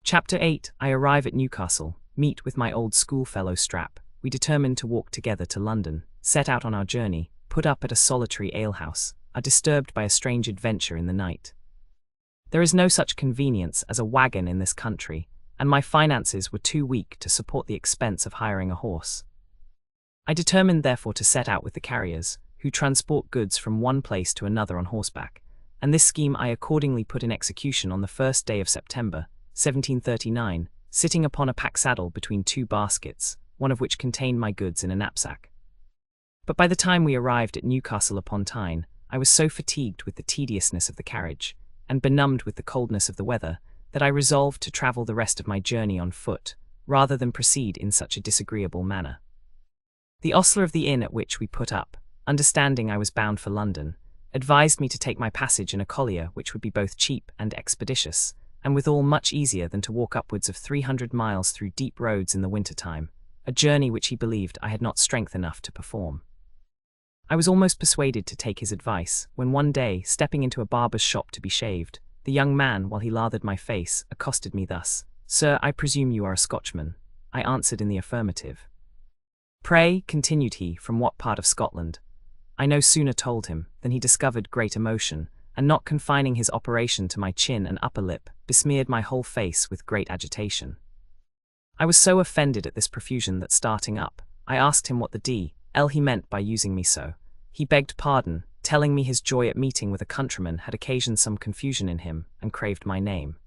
Chapter 8. I arrive at Newcastle, meet with my old schoolfellow Strap. We determine to walk together to London, set out on our journey, put up at a solitary alehouse, are disturbed by a strange adventure in the night. There is no such convenience as a wagon in this country, and my finances were too weak to support the expense of hiring a horse. I determined therefore to set out with the carriers, who transport goods from one place to another on horseback, and this scheme I accordingly put in execution on the 1st day of September, 1739, sitting upon a pack saddle between two baskets, one of which contained my goods in a knapsack. But by the time we arrived at Newcastle upon Tyne, I was so fatigued with the tediousness of the carriage, and benumbed with the coldness of the weather, that I resolved to travel the rest of my journey on foot, rather than proceed in such a disagreeable manner. The ostler of the inn at which we put up, understanding I was bound for London, advised me to take my passage in a collier which would be both cheap and expeditious, and withal much easier than to walk upwards of 300 miles through deep roads in the winter-time, a journey which he believed I had not strength enough to perform. I was almost persuaded to take his advice, when one day, stepping into a barber's shop to be shaved, the young man, while he lathered my face, accosted me thus: "Sir, I presume you are a Scotchman?" I answered in the affirmative. "Pray," continued he, "from what part of Scotland?" I no sooner told him, than he discovered great emotion, and not confining his operation to my chin and upper lip, besmeared my whole face with great agitation. I was so offended at this profusion that, starting up, I asked him what the d—l he meant by using me so. He begged pardon, telling me his joy at meeting with a countryman had occasioned some confusion in him, and craved my name.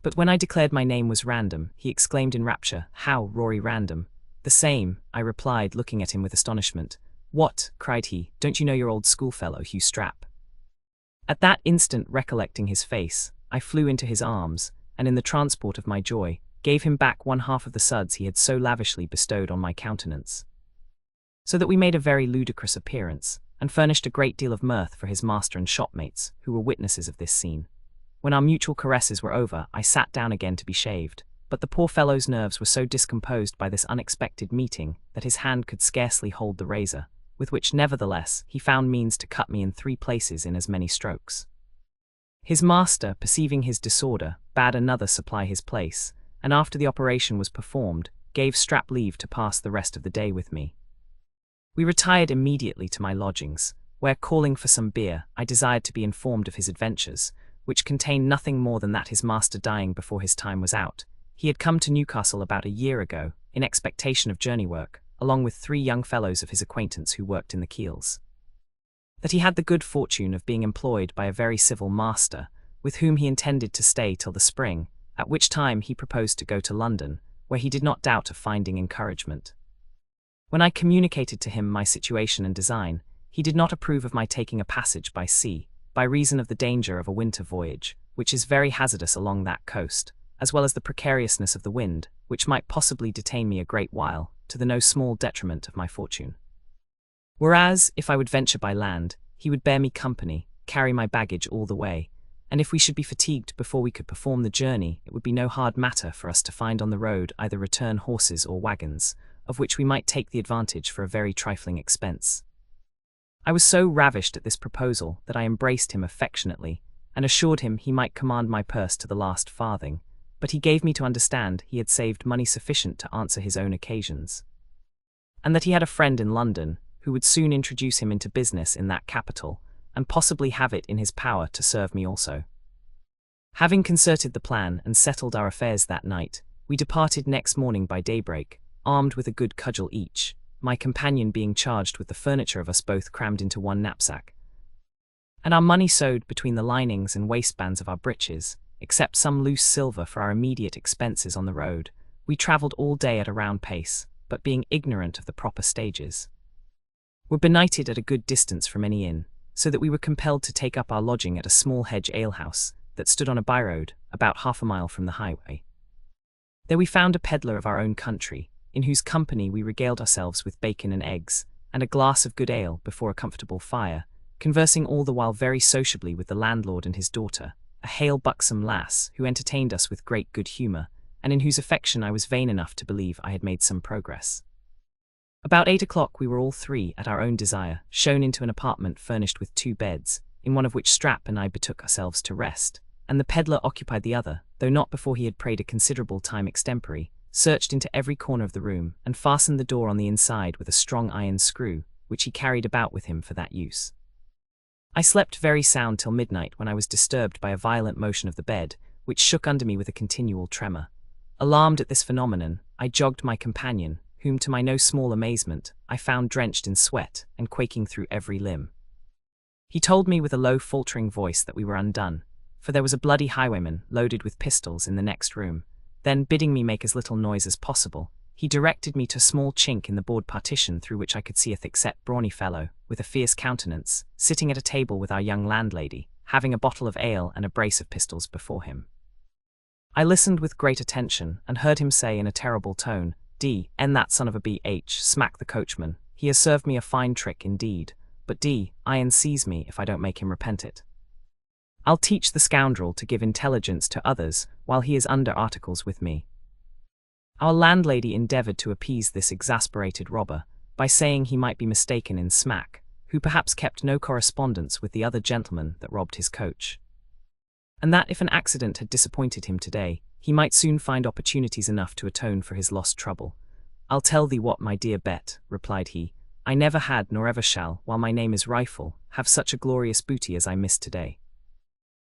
But when I declared my name was Random, he exclaimed in rapture, "How, Rory Random?" "The same," I replied, looking at him with astonishment. "What," cried he, "don't you know your old schoolfellow, Hugh Strap?" At that instant, recollecting his face, I flew into his arms, and in the transport of my joy, gave him back one half of the suds he had so lavishly bestowed on my countenance. So that we made a very ludicrous appearance, and furnished a great deal of mirth for his master and shopmates, who were witnesses of this scene. When our mutual caresses were over, I sat down again to be shaved, but the poor fellow's nerves were so discomposed by this unexpected meeting that his hand could scarcely hold the razor, with which, nevertheless, he found means to cut me in 3 places in as many strokes. His master, perceiving his disorder, bade another supply his place, and after the operation was performed, gave Strap leave to pass the rest of the day with me. We retired immediately to my lodgings, where, calling for some beer, I desired to be informed of his adventures, which contained nothing more than that his master dying before his time was out, he had come to Newcastle about a year ago, in expectation of journey work, along with 3 young fellows of his acquaintance who worked in the keels. That he had the good fortune of being employed by a very civil master, with whom he intended to stay till the spring, at which time he proposed to go to London, where he did not doubt of finding encouragement. When I communicated to him my situation and design, he did not approve of my taking a passage by sea, by reason of the danger of a winter voyage, which is very hazardous along that coast, as well as the precariousness of the wind, which might possibly detain me a great while, to the no small detriment of my fortune. Whereas, if I would venture by land, he would bear me company, carry my baggage all the way, and if we should be fatigued before we could perform the journey, it would be no hard matter for us to find on the road either return horses or wagons, of which we might take the advantage for a very trifling expense. I was so ravished at this proposal that I embraced him affectionately, and assured him he might command my purse to the last farthing, but he gave me to understand he had saved money sufficient to answer his own occasions, and that he had a friend in London, who would soon introduce him into business in that capital, and possibly have it in his power to serve me also. Having concerted the plan and settled our affairs that night, we departed next morning by daybreak, armed with a good cudgel each, my companion being charged with the furniture of us both crammed into one knapsack, and our money sewed between the linings and waistbands of our breeches, except some loose silver for our immediate expenses on the road. We travelled all day at a round pace, but being ignorant of the proper stages, were benighted at a good distance from any inn, so that we were compelled to take up our lodging at a small hedge alehouse that stood on a byroad about half a mile from the highway. There we found a pedlar of our own country, in whose company we regaled ourselves with bacon and eggs, and a glass of good ale before a comfortable fire, conversing all the while very sociably with the landlord and his daughter, a hale buxom lass who entertained us with great good humour, and in whose affection I was vain enough to believe I had made some progress. About 8 o'clock we were all 3, at our own desire, shown into an apartment furnished with 2 beds, in one of which Strap and I betook ourselves to rest, and the peddler occupied the other, though not before he had prayed a considerable time extempore, searched into every corner of the room, and fastened the door on the inside with a strong iron screw, which he carried about with him for that use. I slept very sound till midnight, when I was disturbed by a violent motion of the bed, which shook under me with a continual tremor. Alarmed at this phenomenon, I jogged my companion, whom, to my no small amazement, I found drenched in sweat and quaking through every limb. He told me with a low, faltering voice that we were undone, for there was a bloody highwayman, loaded with pistols, in the next room. Then, bidding me make as little noise as possible, he directed me to a small chink in the board partition through which I could see a thick-set, brawny fellow, with a fierce countenance, sitting at a table with our young landlady, having a bottle of ale and a brace of pistols before him. I listened with great attention, and heard him say in a terrible tone, "D.N. that son of a B.H. smack the coachman. He has served me a fine trick indeed, but D.I.N. seize me if I don't make him repent it. I'll teach the scoundrel to give intelligence to others while he is under articles with me." Our landlady endeavoured to appease this exasperated robber, by saying he might be mistaken in Smack, who perhaps kept no correspondence with the other gentleman that robbed his coach, and that if an accident had disappointed him today, he might soon find opportunities enough to atone for his lost trouble. "I'll tell thee what, my dear Bet," replied he, "I never had, nor ever shall, while my name is Rifle, have such a glorious booty as I missed today.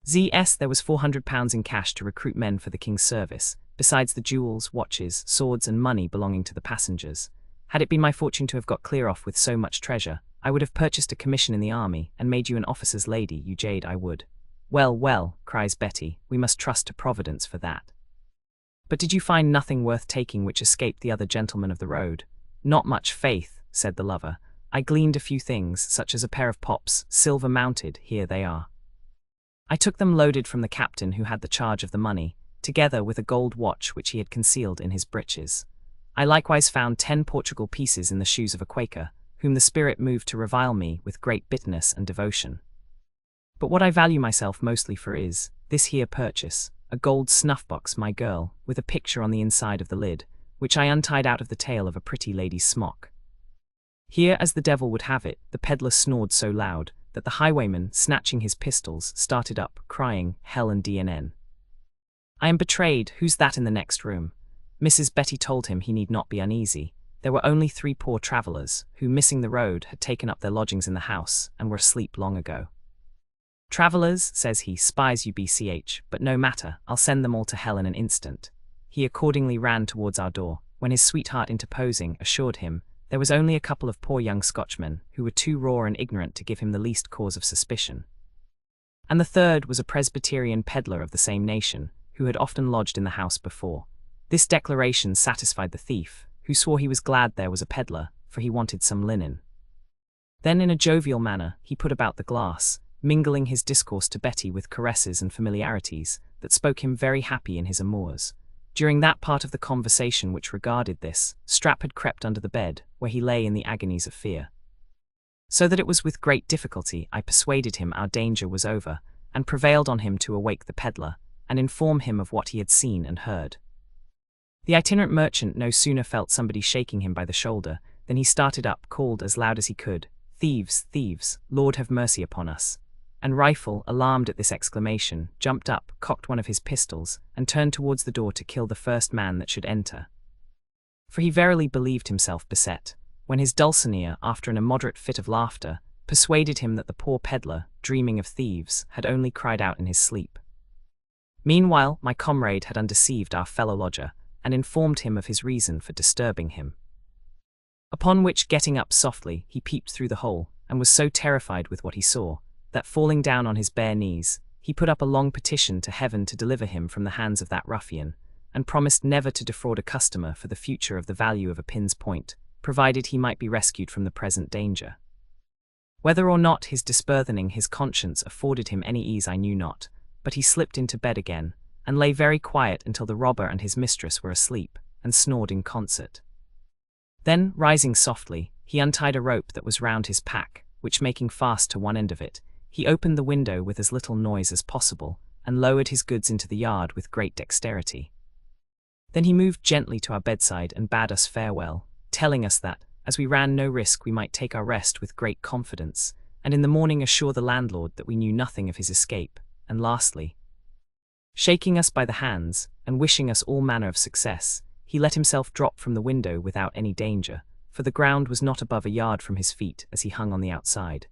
There was £400 in cash to recruit men for the king's service, besides the jewels, watches, swords, and money belonging to the passengers. Had it been my fortune to have got clear off with so much treasure, I would have purchased a commission in the army, and made you an officer's lady, you jade, I would." "Well, well," cries Betty, "we must trust to Providence for that. But did you find nothing worth taking which escaped the other gentlemen of the road?" "Not much, faith," said the lover. "I gleaned a few things, such as a pair of pops, silver mounted, here they are. I took them loaded from the captain who had the charge of the money, together with a gold watch which he had concealed in his breeches. I likewise found 10 Portugal pieces in the shoes of a Quaker, whom the spirit moved to revile me with great bitterness and devotion. But what I value myself mostly for is this here purchase, a gold snuff-box, my girl, with a picture on the inside of the lid, which I untied out of the tail of a pretty lady's smock." Here, as the devil would have it, the peddler snored so loud, that the highwayman, snatching his pistols, started up, crying, "Hell and D.N.N. I am betrayed. Who's that in the next room?" Mrs. Betty told him he need not be uneasy. There were only 3 poor travellers, who, missing the road, had taken up their lodgings in the house, and were asleep long ago. "Travellers," says he, "spies you BCH, but no matter, I'll send them all to hell in an instant." He accordingly ran towards our door, when his sweetheart interposing, assured him there was only a couple of poor young Scotchmen, who were too raw and ignorant to give him the least cause of suspicion. And the third was a Presbyterian peddler of the same nation, who had often lodged in the house before. This declaration satisfied the thief, who swore he was glad there was a peddler, for he wanted some linen. Then in a jovial manner he put about the glass, mingling his discourse to Betty with caresses and familiarities that spoke him very happy in his amours. During that part of the conversation which regarded this, Strap had crept under the bed, where he lay in the agonies of fear. So that it was with great difficulty I persuaded him our danger was over, and prevailed on him to awake the peddler, and inform him of what he had seen and heard. The itinerant merchant no sooner felt somebody shaking him by the shoulder, than he started up, called as loud as he could, "Thieves, thieves, Lord have mercy upon us." And Rifle, alarmed at this exclamation, jumped up, cocked one of his pistols, and turned towards the door to kill the first man that should enter. For he verily believed himself beset, when his Dulcinea, after an immoderate fit of laughter, persuaded him that the poor peddler, dreaming of thieves, had only cried out in his sleep. Meanwhile, my comrade had undeceived our fellow lodger, and informed him of his reason for disturbing him. Upon which, getting up softly, he peeped through the hole, and was so terrified with what he saw, that falling down on his bare knees, he put up a long petition to heaven to deliver him from the hands of that ruffian, and promised never to defraud a customer for the future of the value of a pin's point, provided he might be rescued from the present danger. Whether or not his disburthening his conscience afforded him any ease I knew not, but he slipped into bed again, and lay very quiet until the robber and his mistress were asleep, and snored in concert. Then, rising softly, he untied a rope that was round his pack, which making fast to one end of it, he opened the window with as little noise as possible, and lowered his goods into the yard with great dexterity. Then he moved gently to our bedside and bade us farewell, telling us that, as we ran no risk, we might take our rest with great confidence, and in the morning assure the landlord that we knew nothing of his escape, and lastly, Shaking us by the hands, and wishing us all manner of success, he let himself drop from the window without any danger, for the ground was not above a yard from his feet as he hung on the outside.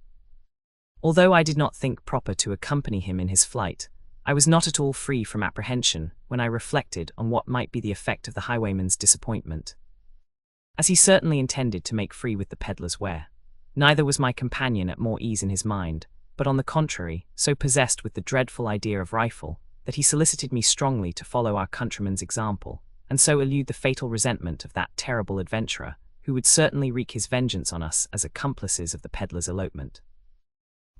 Although I did not think proper to accompany him in his flight, I was not at all free from apprehension when I reflected on what might be the effect of the highwayman's disappointment. As he certainly intended to make free with the peddler's ware, neither was my companion at more ease in his mind, but on the contrary, so possessed with the dreadful idea of rifle, that he solicited me strongly to follow our countryman's example, and so elude the fatal resentment of that terrible adventurer, who would certainly wreak his vengeance on us as accomplices of the peddler's elopement.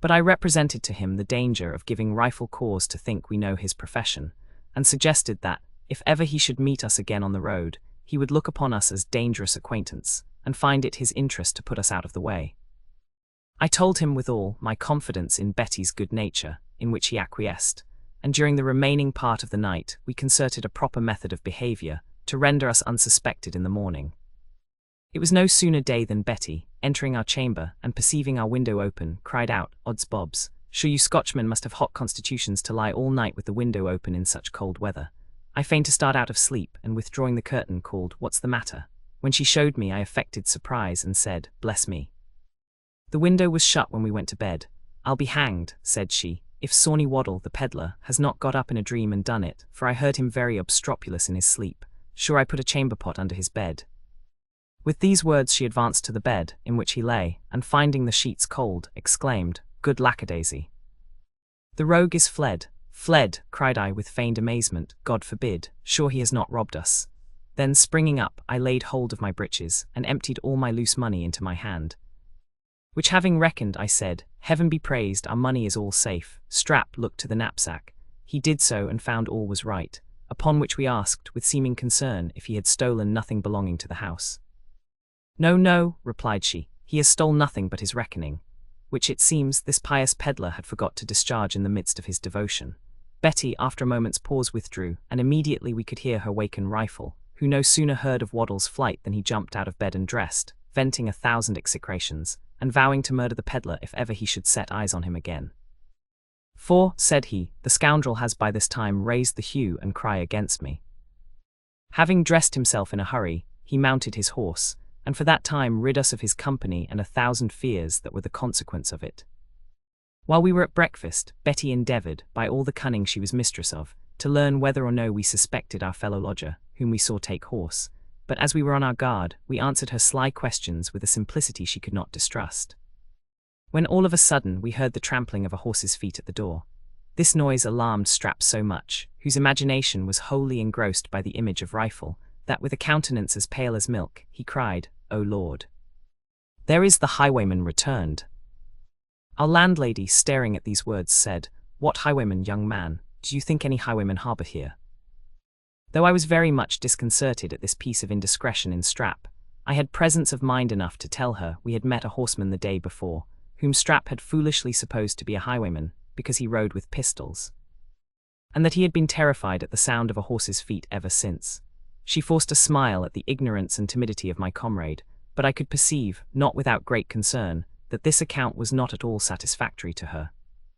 But I represented to him the danger of giving rifle cause to think we know his profession, and suggested that, if ever he should meet us again on the road, he would look upon us as dangerous acquaintance, and find it his interest to put us out of the way. I told him withal my confidence in Betty's good nature, in which he acquiesced, and during the remaining part of the night we concerted a proper method of behaviour to render us unsuspected in the morning. It was no sooner day than Betty, entering our chamber and perceiving our window open, cried out, "Odds bobs, sure you Scotchmen must have hot constitutions to lie all night with the window open in such cold weather." I feigned to start out of sleep, and withdrawing the curtain called, "What's the matter?" When she showed me, I affected surprise and said, "Bless me." The window was shut when we went to bed. "I'll be hanged," said she, "if Sawney Waddle, the peddler, has not got up in a dream and done it, for I heard him very obstropulous in his sleep. Sure I put a chamber pot under his bed." With these words she advanced to the bed, in which he lay, and finding the sheets cold, exclaimed, "Good lackadaisy! The rogue is fled." "Fled," cried I with feigned amazement, "God forbid, sure he has not robbed us." Then springing up, I laid hold of my breeches, and emptied all my loose money into my hand. Which having reckoned, I said, "Heaven be praised, our money is all safe." Strap looked to the knapsack. He did so, and found all was right, upon which we asked, with seeming concern, if he had stolen nothing belonging to the house. "No, no," replied she, "he has stole nothing but his reckoning," which it seems this pious peddler had forgot to discharge in the midst of his devotion. Betty, after a moment's pause, withdrew, and immediately we could hear her waken Rifle, who no sooner heard of Waddle's flight than he jumped out of bed and dressed, venting 1,000 execrations, and vowing to murder the peddler if ever he should set eyes on him again. "For," said he, "the scoundrel has by this time raised the hue and cry against me." Having dressed himself in a hurry, he mounted his horse, and for that time rid us of his company and 1,000 fears that were the consequence of it. While we were at breakfast, Betty endeavoured, by all the cunning she was mistress of, to learn whether or no we suspected our fellow lodger, whom we saw take horse, but as we were on our guard, we answered her sly questions with a simplicity she could not distrust. When all of a sudden we heard the trampling of a horse's feet at the door. This noise alarmed Strap so much, whose imagination was wholly engrossed by the image of Rifle, that with a countenance as pale as milk, he cried, "O Lord! There is the highwayman returned." Our landlady, staring at these words, said, "What highwayman, young man? Do you think any highwayman harbour here?" Though I was very much disconcerted at this piece of indiscretion in Strap, I had presence of mind enough to tell her we had met a horseman the day before, whom Strap had foolishly supposed to be a highwayman, because he rode with pistols, and that he had been terrified at the sound of a horse's feet ever since. She forced a smile at the ignorance and timidity of my comrade, but I could perceive, not without great concern, that this account was not at all satisfactory to her.